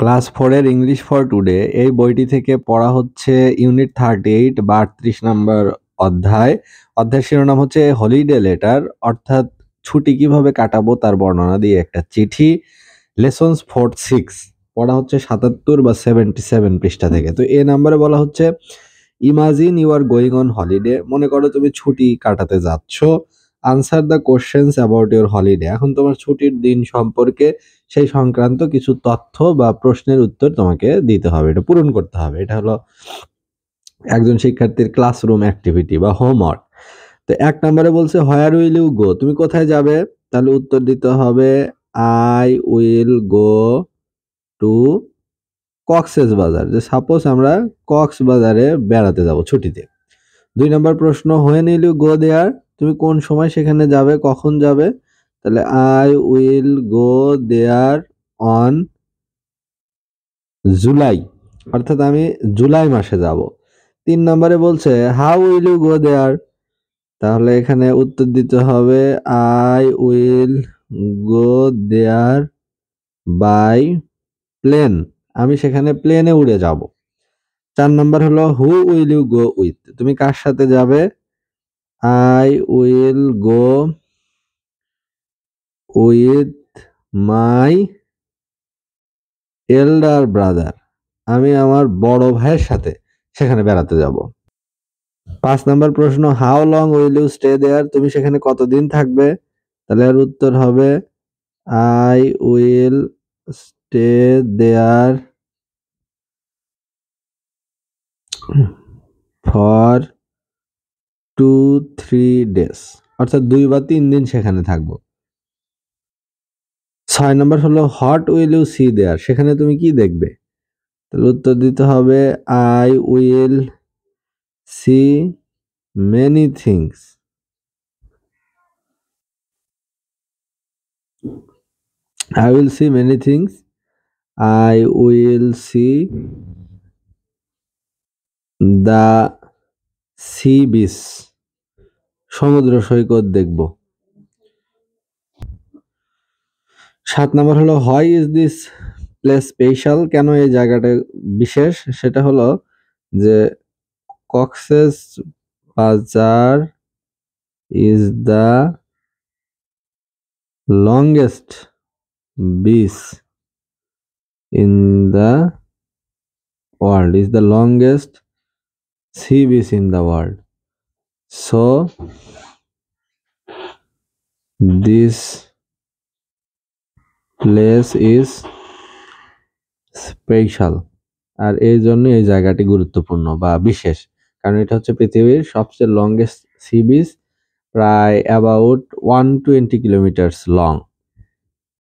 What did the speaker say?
Class 4 এর English for today এই বইটি থেকে পড়া হচ্ছে ইউনিট 38 বা 38 নাম্বার অধ্যায়। অধ্যায়ের শিরোনাম হচ্ছে হলিডে লেটার, অর্থাৎ ছুটি কিভাবে কাটাবো তার বর্ণনা দিয়ে একটা চিঠি। লেসনস 4-6 পড়া হচ্ছে 77 বা 77 পৃষ্ঠা থেকে। তো এ নাম্বারে বলা হচ্ছে imagine you are going on holiday, মনে করো তুমি ছুটি কাটাতে যাচ্ছ। Answer the questions about your holiday, এখন তোমার ছুটির দিন সম্পর্কে সেই সংক্রান্ত কিছু তথ্য বা প্রশ্নের উত্তর তোমাকে দিতে হবে, এটা পূরণ করতে হবে। এটা হলো একজন শিক্ষার্থীর ক্লাসরুম অ্যাক্টিভিটি বা হোমওয়ার্ক। তো 1 নম্বরে বলছে হোয়ার উইল ইউ গো, তুমি কোথায় যাবে? তাহলে উত্তর দিতে হবে I will go to Cox's Bazar. যে সাপোজ আমরা কক্সবাজারে বেড়াতে যাব ছুটিতে। 2 নম্বর প্রশ্ন when will you go there, তুমি কোন সময় সেখানে যাবে, কখন যাবে? তাহলে I will go there on July, অর্থাৎ আমি জুলাই মাসে যাব। 3 নম্বরে বলছে how will you go there, তাহলে এখানে উত্তর দিতে হবে I will go there by plane, আমি সেখানে প্লেনে উড়ে যাব। 4 নম্বর হলো who will you go with, তুমি কার সাথে যাবে? I will go with my elder brother, আমি আমার বড় ভাইয়ের সাথে সেখানে বেড়াতে যাব। 5 নম্বর প্রশ্ন how long will you stay there, তুমি সেখানে কতদিন থাকবে? তাহলে এর উত্তর হবে I will stay there for 2-3 days, অর্থাৎ 2 বা 3 দিন সেখানে থাকবো। 6 নম্বর হলো হোয়াট উইল ইউ সি দেয়ার, সেখানে তুমি কি দেখবে? তাহলে উত্তর দিতে হবে I will see many things, I will see many things. I will see the sea beach, সমুদ্র সৈকত দেখব। 7 নম্বর হলো why is this place special, কেন এই জায়গাটা বিশেষ? সেটা হলো যে কক্সেস বাজার is the longest beach in the world, is the longest sea beach in the world, so this place is special, আর এই জন্য এই জায়গাটি গুরুত্বপূর্ণ বা বিশেষ, কারণ এটা হচ্ছে পৃথিবীর সবচেয়ে লংগেস্ট সি বিচ, প্রায় অ্যাবাউট 120 কিলোমিটার্স লং।